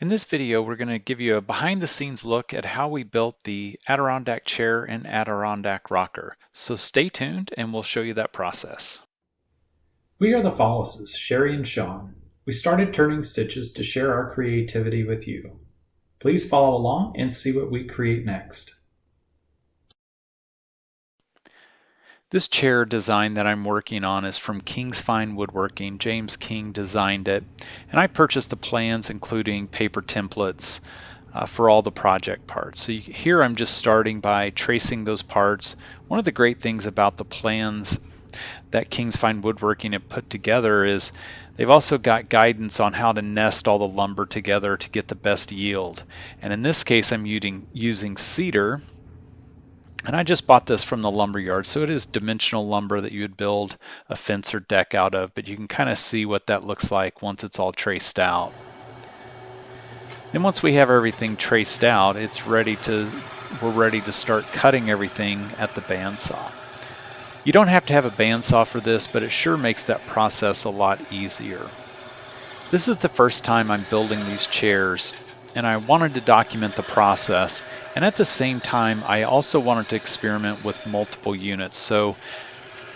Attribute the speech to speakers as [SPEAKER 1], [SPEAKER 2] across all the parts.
[SPEAKER 1] In this video, we're going to give you a behind-the-scenes look at how we built the Adirondack chair and Adirondack rocker. So stay tuned and we'll show you that process.
[SPEAKER 2] We are the Follises, Sherry and Sean. We started turning stitches to share our creativity with you. Please follow along and see what we create next.
[SPEAKER 1] This chair design that I'm working on is from King's Fine Woodworking. James King designed it, and I purchased the plans including paper templates for all the project parts. So here I'm just starting by tracing those parts. One of the great things about the plans that King's Fine Woodworking have put together is they've also got guidance on how to nest all the lumber together to get the best yield. And in this case, I'm using cedar. And I just bought this from the lumber yard, so it is dimensional lumber that you would build a fence or deck out of, but you can kind of see what that looks like once it's all traced out. Then once we have everything traced out, we're ready to start cutting everything at the bandsaw. You don't have to have a bandsaw for this, but it sure makes that process a lot easier. This is the first time I'm building these chairs, and I wanted to document the process, and at the same time I also wanted to experiment with multiple units. So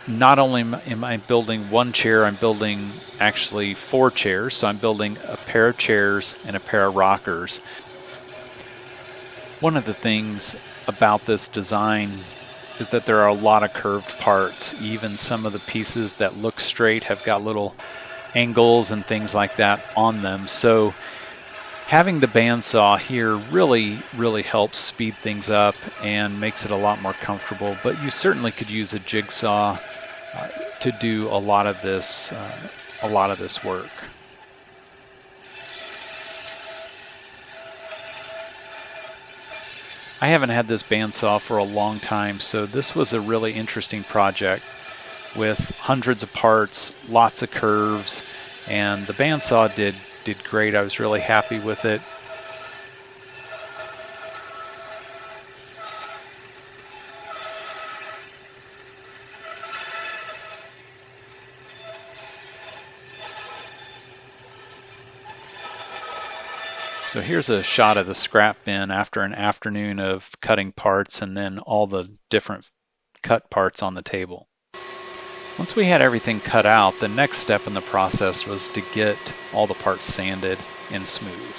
[SPEAKER 1] not only am I building one chair, I'm building actually 4 chairs. So I'm building a pair of chairs and a pair of rockers. One of the things about this design is that there are a lot of curved parts. Even some of the pieces that look straight have got little angles and things like that on them. So having the bandsaw here really helps speed things up and makes it a lot more comfortable, but you certainly could use a jigsaw to do a lot of this work. I haven't had this bandsaw for a long time, so this was a really interesting project with hundreds of parts, lots of curves, and the bandsaw did great. I was really happy with it. So here's a shot of the scrap bin after an afternoon of cutting parts and then all the different cut parts on the table. Once we had everything cut out, the next step in the process was to get all the parts sanded and smooth.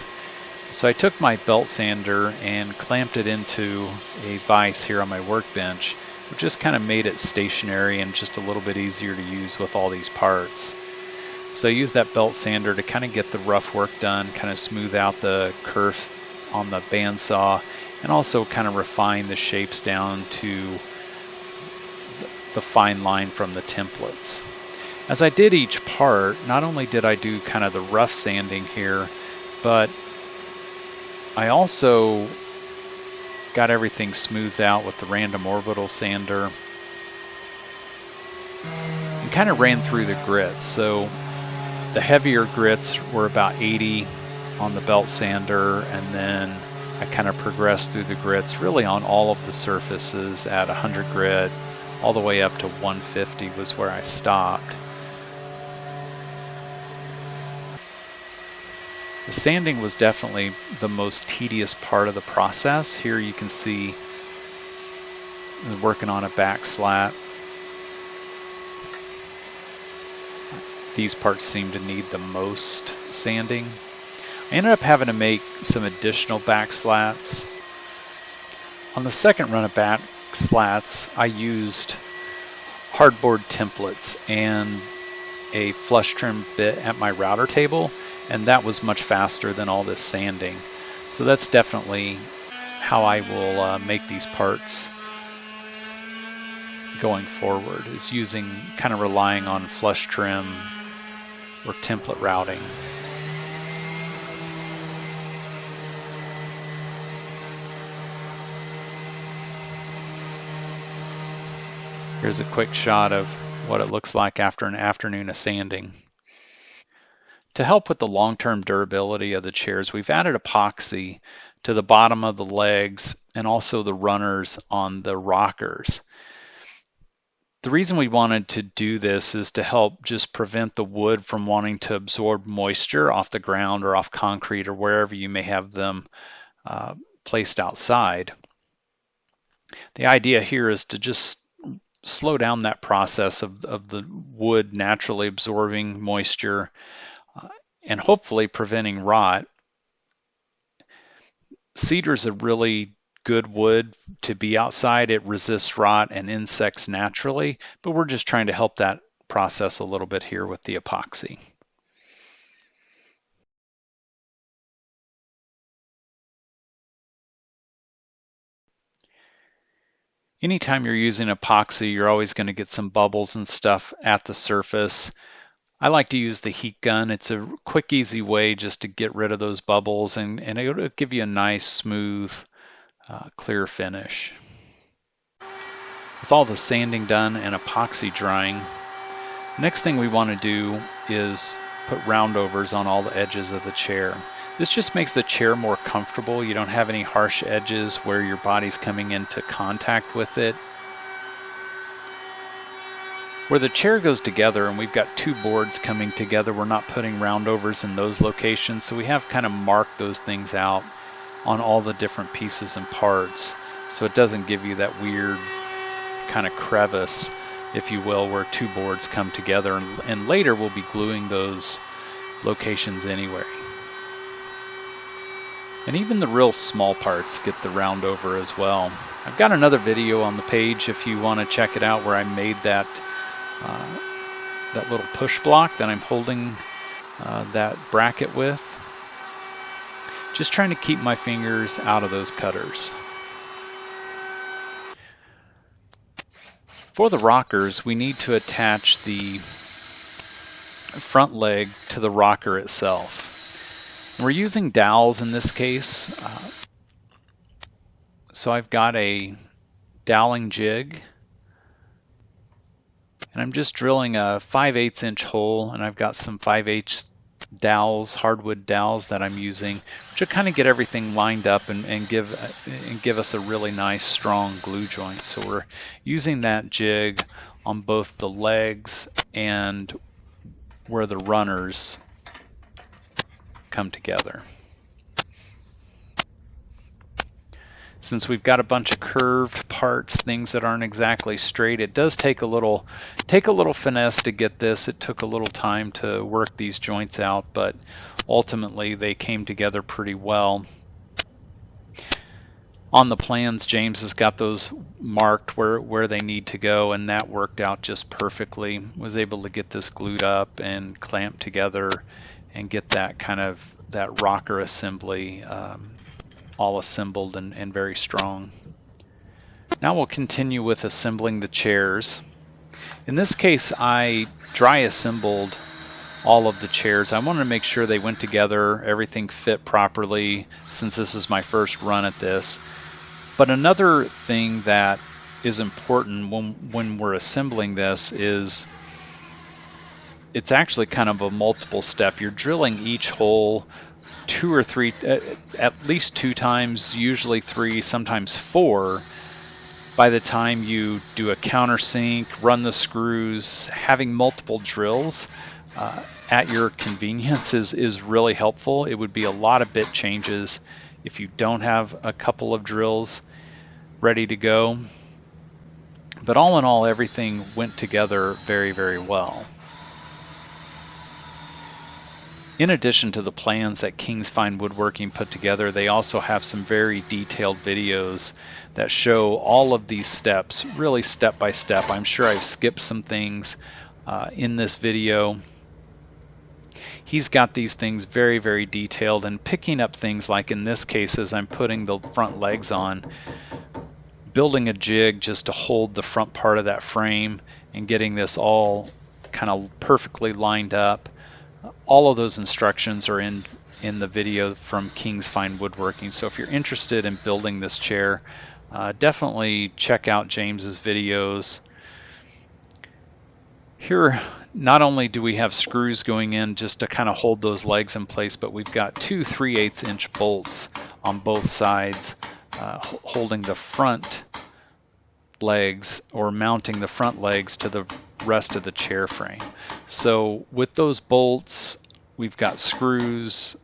[SPEAKER 1] So I took my belt sander and clamped it into a vise here on my workbench, which just kind of made it stationary and just a little bit easier to use with all these parts. So I used that belt sander to kind of get the rough work done, kind of smooth out the curve on the bandsaw, and also kind of refine the shapes down to the fine line from the templates. As I did each part, not only did I do kind of the rough sanding here, but I also got everything smoothed out with the random orbital sander and kind of ran through the grits. So the heavier grits were about 80 on the belt sander, and then I kind of progressed through the grits really on all of the surfaces at 100 grit, all the way up to 150 was where I stopped. The sanding was definitely the most tedious part of the process. Here you can see I'm working on a back slat. These parts seem to need the most sanding. I ended up having to make some additional back slats. On the second run of back slats, I used hardboard templates and a flush trim bit at my router table, and that was much faster than all this sanding. So that's definitely how I will make these parts going forward, is using, kind of relying on flush trim or template routing. Here's a quick shot of what it looks like after an afternoon of sanding. To help with the long-term durability of the chairs, we've added epoxy to the bottom of the legs and also the runners on the rockers. The reason we wanted to do this is to help just prevent the wood from wanting to absorb moisture off the ground or off concrete or wherever you may have them placed outside. The idea here is to just slow down that process of the wood naturally absorbing moisture and hopefully preventing rot. Cedar is a really good wood to be outside. It resists rot and insects naturally, but we're just trying to help that process a little bit here with the epoxy. Anytime you're using epoxy, you're always going to get some bubbles and stuff at the surface. I like to use the heat gun. It's a quick, easy way just to get rid of those bubbles, and it'll give you a nice, smooth, clear finish. With all the sanding done and epoxy drying, next thing we want to do is put roundovers on all the edges of the chair. This just makes the chair more comfortable. You don't have any harsh edges where your body's coming into contact with it. Where the chair goes together, and we've got two boards coming together, we're not putting roundovers in those locations, so we have kind of marked those things out on all the different pieces and parts, so it doesn't give you that weird kind of crevice, if you will, where two boards come together, and later we'll be gluing those locations anyway. And even the real small parts get the round over as well. I've got another video on the page if you want to check it out where I made that little push block that I'm holding that bracket with. Just trying to keep my fingers out of those cutters. For the rockers, we need to attach the front leg to the rocker itself. We're using dowels in this case, so I've got a doweling jig, and I'm just drilling a 5/8 inch hole, and I've got some 5/8 dowels, hardwood dowels that I'm using, which will kind of get everything lined up and give us a really nice strong glue joint. So we're using that jig on both the legs and where the runners come together. Since we've got a bunch of curved parts, things that aren't exactly straight, it does take a little finesse to get this. It took a little time to work these joints out, but ultimately they came together pretty well. On the plans, James has got those marked where they need to go, and that worked out just perfectly. Was able to get this glued up and clamped together and get that kind of that rocker assembly all assembled and very strong. Now we'll continue with assembling the chairs. In this case, I dry assembled all of the chairs. I wanted to make sure they went together, everything fit properly, since this is my first run at this. But another thing that is important when we're assembling this is it's actually kind of a multiple step. You're drilling each hole 2 or 3, at least 2 times, usually 3, sometimes 4. By the time you do a countersink, run the screws, having multiple drills at your convenience is really helpful. It would be a lot of bit changes if you don't have a couple of drills ready to go. But all in all, everything went together very, very well. In addition to the plans that King's Fine Woodworking put together, they also have some very detailed videos that show all of these steps, really step by step. I'm sure I've skipped some things in this video. He's got these things very, very detailed, and picking up things like in this case, as I'm putting the front legs on, building a jig just to hold the front part of that frame and getting this all kind of perfectly lined up. All of those instructions are in the video from King's Fine Woodworking. So if you're interested in building this chair, definitely check out James's videos. Here, not only do we have screws going in just to kind of hold those legs in place, but we've got 2 3/8 inch bolts on both sides holding the front legs or mounting the front legs to the rest of the chair frame. So with those bolts, we've got screws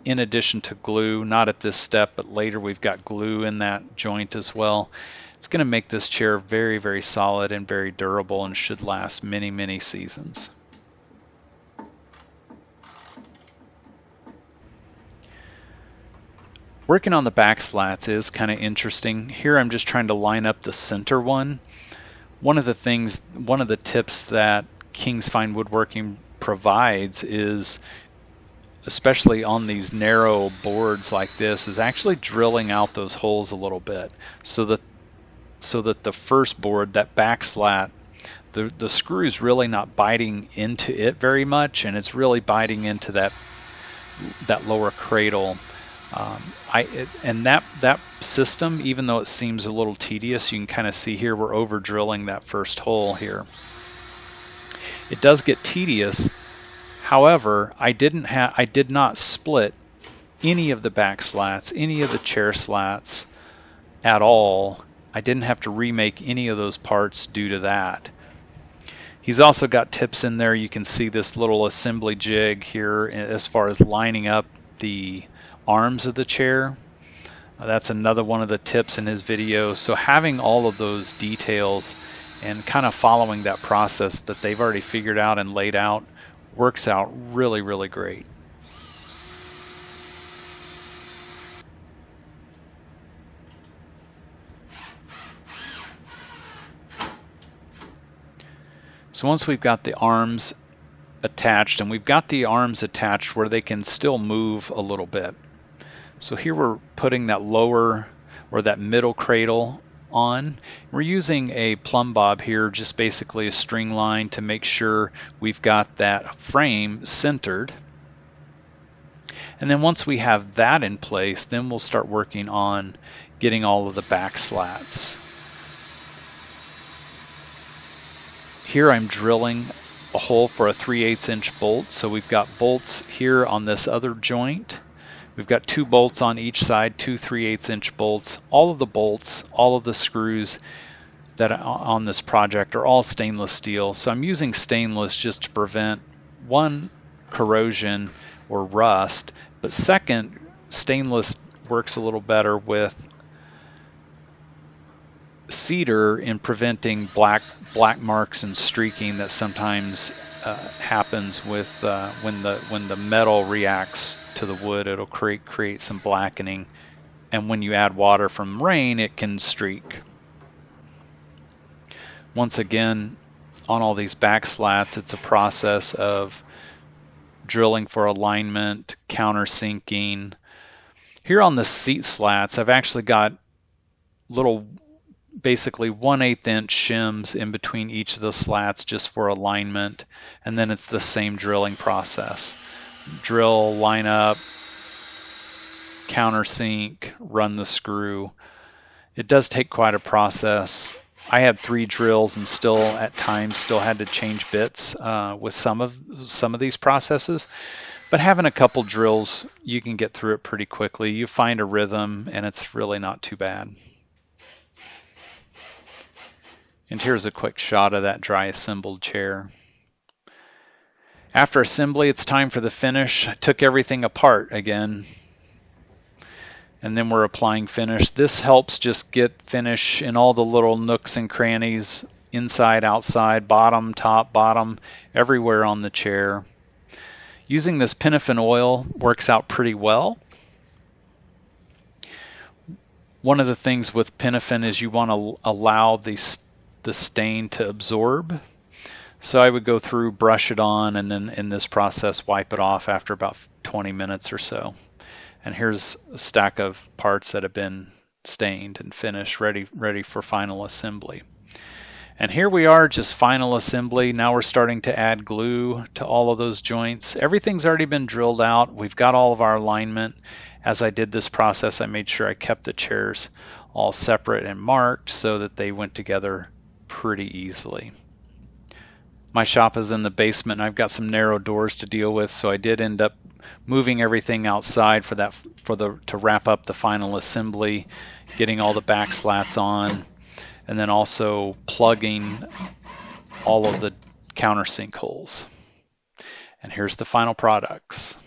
[SPEAKER 1] in addition to glue, not at this step, but later we've got glue in that joint as well. It's going to make this chair very, very solid and very durable and should last many, many seasons. Working on the back slats is kind of interesting. Here I'm just trying to line up the center one. One of the tips that King's Fine Woodworking provides is, especially on these narrow boards like this, is actually drilling out those holes a little bit so that the first board, that back slat, the screw is really not biting into it very much, and it's really biting into that lower cradle. And that system, even though it seems a little tedious, you can kind of see here we're over drilling that first hole here. It does get tedious. However, I did not split any of the back slats, any of the chair slats at all. I didn't have to remake any of those parts due to that. He's also got tips in there. You can see this little assembly jig here as far as lining up the arms of the chair. That's another one of the tips in his video. So having all of those details and kind of following that process that they've already figured out and laid out works out really, really great. So once we've got the arms attached, and we've got the arms attached where they can still move a little bit. So here we're putting that lower or that middle cradle on. We're using a plumb bob here, just basically a string line to make sure we've got that frame centered. And then once we have that in place, then we'll start working on getting all of the back slats. Here I'm drilling a hole for a 3/8 inch bolt. So we've got bolts here on this other joint. We've got 2 bolts on each side, 2 3/8 inch bolts. All of the bolts, all of the screws that are on this project are all stainless steel. So I'm using stainless just to prevent, one, corrosion or rust, but second, stainless works a little better with cedar in preventing black marks and streaking that sometimes happens with when the metal reacts to the wood. It'll create some blackening, and when you add water from rain, it can streak. Once again, on all these back slats, it's a process of drilling for alignment, countersinking. Here on the seat slats, I've actually got little, basically 1/8 inch shims in between each of the slats just for alignment, and then it's the same drilling process. Drill, line up, countersink, run the screw. It does take quite a process. I had 3 drills and still at times had to change bits with some of these processes, but having a couple drills, you can get through it pretty quickly. You find a rhythm and it's really not too bad. And here's a quick shot of that dry assembled chair. After assembly, it's time for the finish. I took everything apart again, and then we're applying finish. This helps just get finish in all the little nooks and crannies, inside, outside, bottom, top, bottom, everywhere on the chair. Using this paraffin oil works out pretty well. One of the things with paraffin is you want to allow the stain to absorb. So I would go through, brush it on, and then in this process wipe it off after about 20 minutes or so. And here's a stack of parts that have been stained and finished, ready for final assembly. And here we are, just final assembly. Now we're starting to add glue to all of those joints. Everything's already been drilled out. We've got all of our alignment. As I did this process, I made sure I kept the chairs all separate and marked so that they went together pretty easily. My shop is in the basement and I've got some narrow doors to deal with, so I did end up moving everything outside to wrap up the final assembly, getting all the back slats on, and then also plugging all of the countersink holes. And here's the final products.